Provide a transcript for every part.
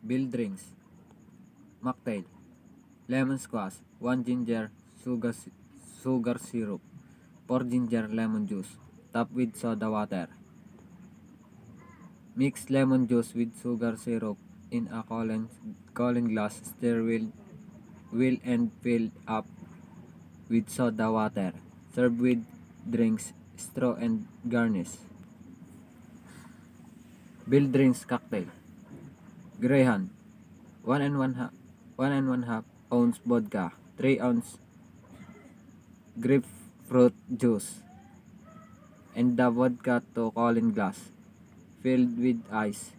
Bill drinks. Mocktail. Lemon squash. 1 ginger sugar syrup. 4 ginger lemon juice. Top with soda water. Mix lemon juice with sugar syrup in a cooling glass. Stir will and fill up with soda water. Serve with drinks, straw and garnish. Bill drinks cocktail. Greyhound. 1 and 1/2 ounce vodka. 3 ounce grapefruit juice. And the vodka to cooling glass. Filled with ice.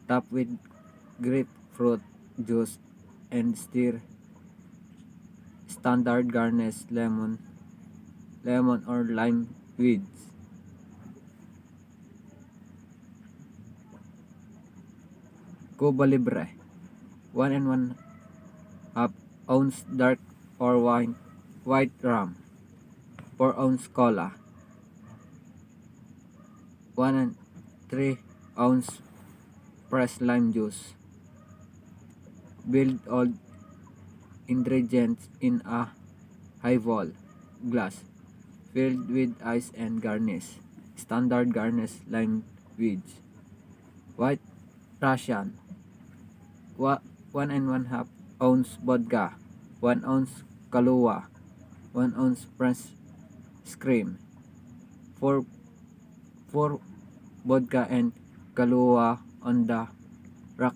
Top with grapefruit juice and stir. Standard garnish lemon or lime wedge. Cuba Libre. 1 and 1/2 ounce dark or white rum. 4 ounce cola. 1 and 3 ounce pressed lime juice. Build all ingredients in a highball glass filled with ice and garnish. Standard garnish lime wedge. White Russian. 1 and 1/2 ounce vodka. 1 ounce Kahlua. 1 ounce French cream. 4 vodka and Kahlua on the rack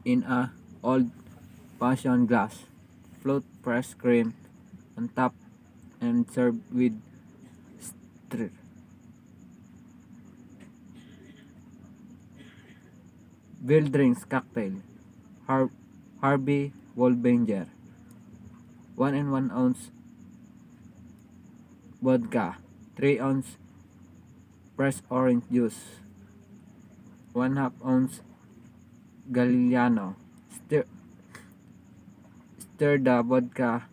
in a old fashioned glass. Float fresh cream on top and serve with stir. Bill drinks cocktail. Harvey Wallbanger. 1 and 1 ounce vodka. 3 ounce fresh orange juice. 1/2 ounce Galliano. Stir the vodka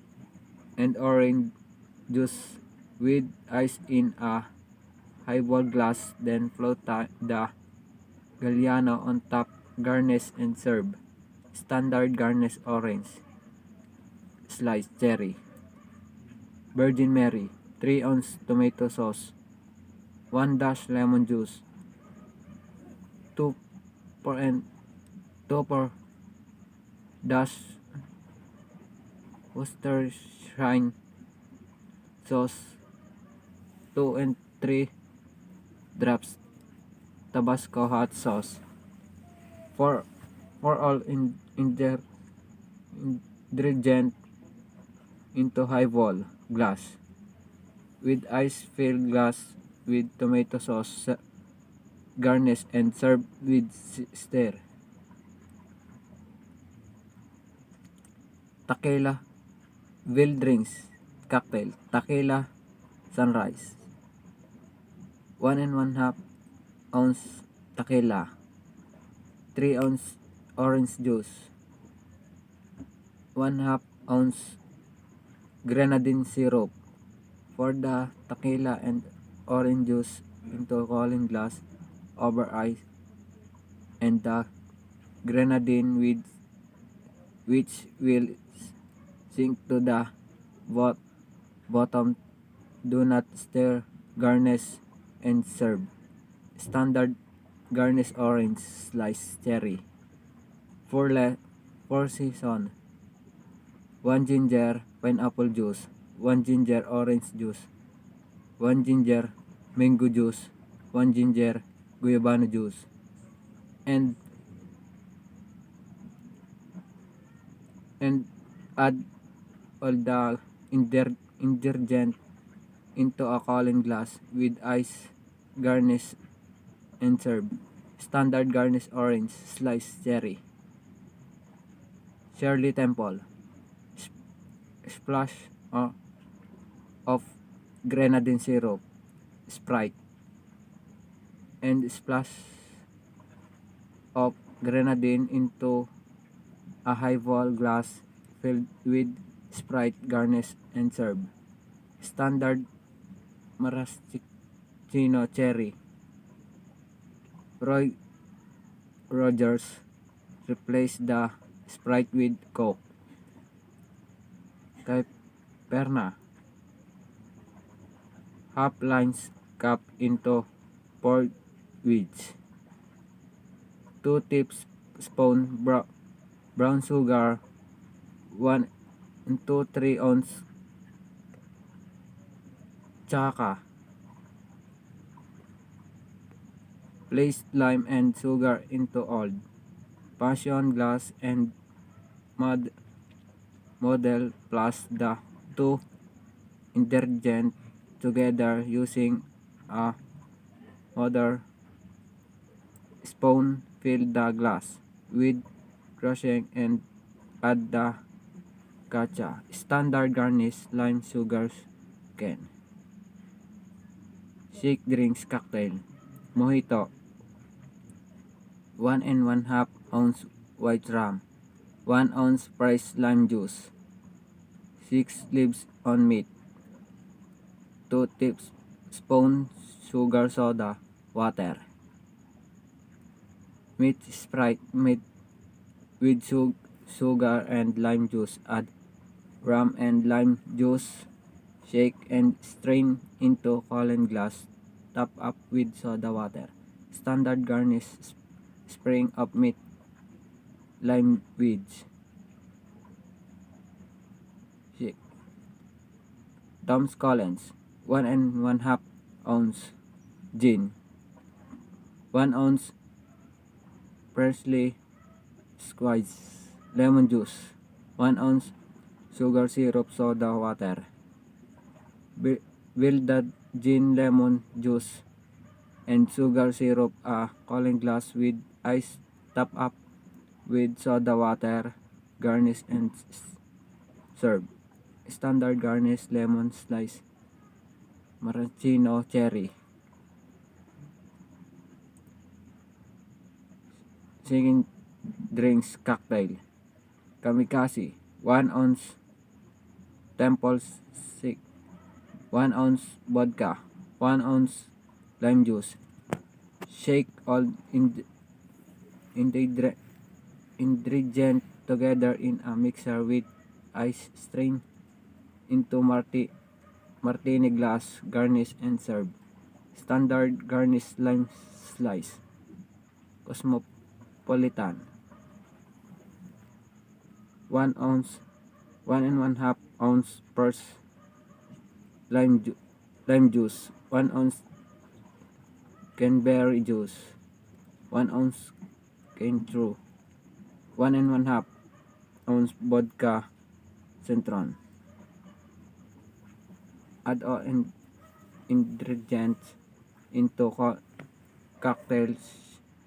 and orange juice with ice in a highball glass, then float the Galliano on top, garnish and serve. Standard garnish orange, sliced cherry. Virgin Mary, 3 ounce tomato sauce. 1 dash lemon juice. 2 4 dash Worcestershire sauce. 2 and 3 drops Tabasco hot sauce. For all ingredient into highball glass with ice filled glass with tomato sauce, garnish and serve with stir. Tequila Will drinks cocktail. Tequila Sunrise. 1 and 1/2 ounce tequila. 3 ounce orange juice. 1/2 ounce grenadine syrup. For the tequila and orange juice into cooling glass over ice, and the grenadine which will sink to the bottom. Do not stir. Garnish and serve. Standard garnish orange, sliced cherry. 4 season. 1 ginger pineapple juice. 1 ginger orange juice. 1 ginger mango juice. 1 ginger guayabano juice. And add all the ingredient into a cooling glass with ice, garnish and serve. Standard garnish orange, sliced cherry. Shirley Temple. Splash of grenadine syrup, Sprite, and splash of grenadine into a highball glass filled with Sprite, garnish and serve. Standard maraschino cherry. Rogers. Replace the Sprite with Coke. Kay Perna, half lines cup into pork wheats. 2 teaspoon brown sugar, 1 into 3 ounce tsaka. Place lime and sugar into old passion glass and model plus the 2 ingredients together using a other spoon. Fill the glass with crushing and add the gacha. Standard garnish lime sugars can. Shake drinks cocktail. Mojito, 1 and 1/2 ounce white rum, 1 ounce fresh lime juice, 6 leaves on meat, 2 teaspoon sugar soda, water. Meat Sprite made with sugar and lime juice. Add rum and lime juice. Shake and strain into cooling glass. Top up with soda water. Standard garnish spring of meat, lime wedge. Shake. Tom's Collins, 1 and 1/2 ounce gin, 1 ounce freshly squeezed lemon juice, 1 ounce sugar syrup soda water. Build the gin lemon juice and sugar syrup a cooling glass with ice. Top up with soda water. Garnish and serve. Standard garnish lemon slice, maraschino cherry. Singing drinks cocktail. Kamikaze, 1 ounce Temple Sec, 1 ounce vodka, 1 ounce lime juice. Shake all ingredients together in a mixer with ice. Strain into martini glass. Garnish and serve. Standard garnish lime slice. Cosmopolitan, 1 ounce, 1 and 1/2 ounce first lime juice, 1 ounce cranberry juice, 1 ounce cane true, 1 and 1/2 ounce vodka citron. Add all ingredients into cocktail.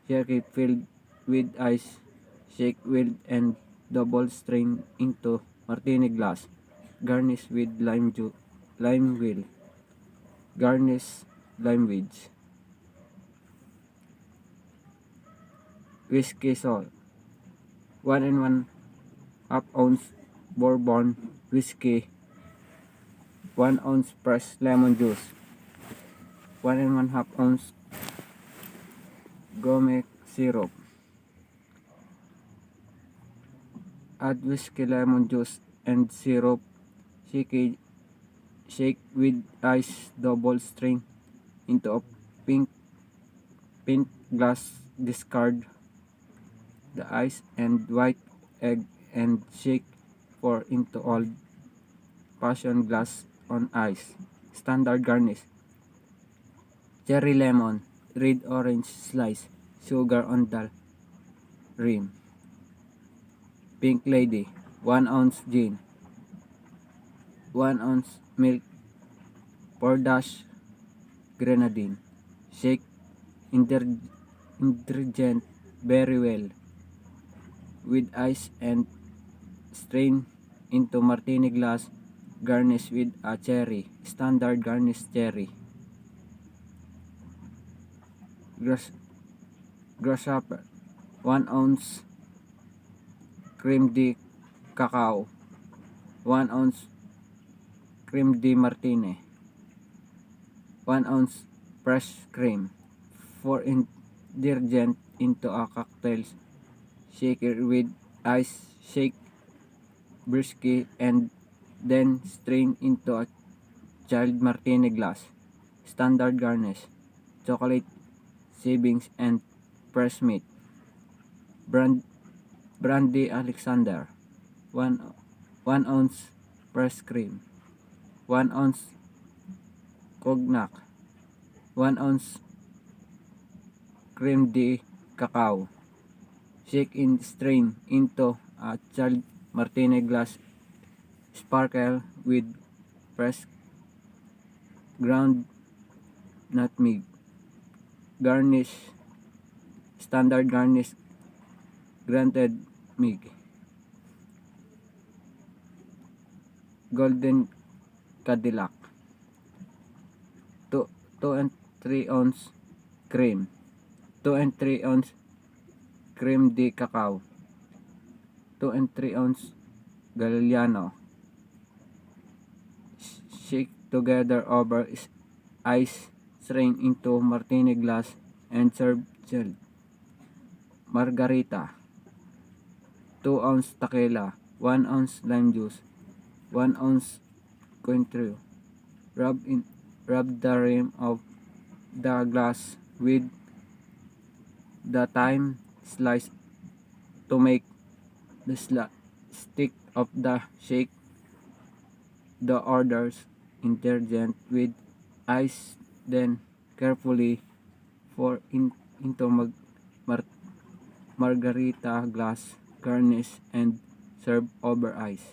Shake filled with ice. Shake well and double strain into martini glass. Garnish with lime wheel. Garnish lime wedge. Whiskey sour, 1 and 1/2 ounce bourbon whiskey, 1 ounce fresh lemon juice, 1 and 1/2 ounce gome syrup. Add whiskey, lemon juice and syrup. Shake with ice. Double strain into a pint glass. Discard the ice and white egg and shake. Pour into old passion glass on ice. Standard garnish. Cherry lemon, red orange slice, sugar on the rim. Pink Lady, 1 ounce gin, 1 ounce milk, 4 dash grenadine. Shake ingredient very well with ice and strain into martini glass. Garnish with a cherry. Standard garnish cherry. Grasshopper, 1 ounce cream de cacao, 1 ounce cream de martini, 1 ounce fresh cream. 4 ingredients into a cocktail shaker with ice, shake briskly, and then strain into a chilled martini glass. Standard garnish: chocolate shavings and fresh meat. Brandy Alexander, 1 ounce fresh cream, 1 ounce cognac, 1 ounce creme de cacao. Shake and strain into a chilled martini glass. Sparkle with fresh ground nutmeg. Garnish: standard garnish, granted mig, golden Cadillac. 2 and 3 ounce cream, 2 and 3 ounce creme de cacao, 2 and 3 ounce Galliano. Shake together over ice, strain into martini glass, and serve chilled. Margarita: 2 ounce tequila, 1 ounce lime juice, 1 ounce Cointreau. Rub the rim of the glass with the thyme slice to make the stick of the shake. The orders ingredient with ice, then carefully pour into margarita glass, garnish, and serve over ice.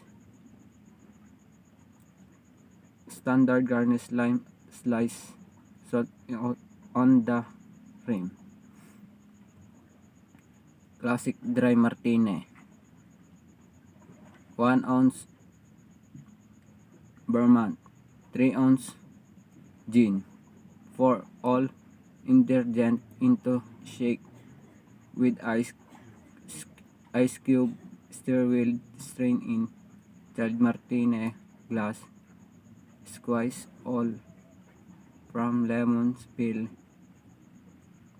Standard garnish: lime slice, salt on the rim. Classic dry martini: 1 ounce Vermont, 3 ounce gin. Pour all ingredient into shake with ice cube. Stir well, strain in chilled martini glass. Squeeze all from lemon peel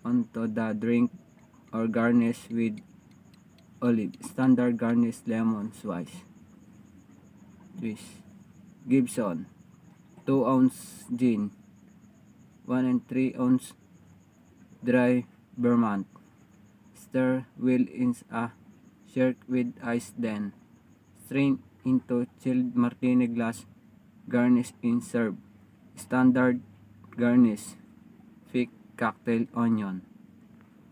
onto the drink or garnish with olive. Standard garnish: lemon slice. Twist. Gibson, 2 ounce gin, 1 and 3 ounce dry Vermont. Stir well in a shaker with ice, then strain into chilled martini glass. Garnish and serve. Standard garnish: thick cocktail onion.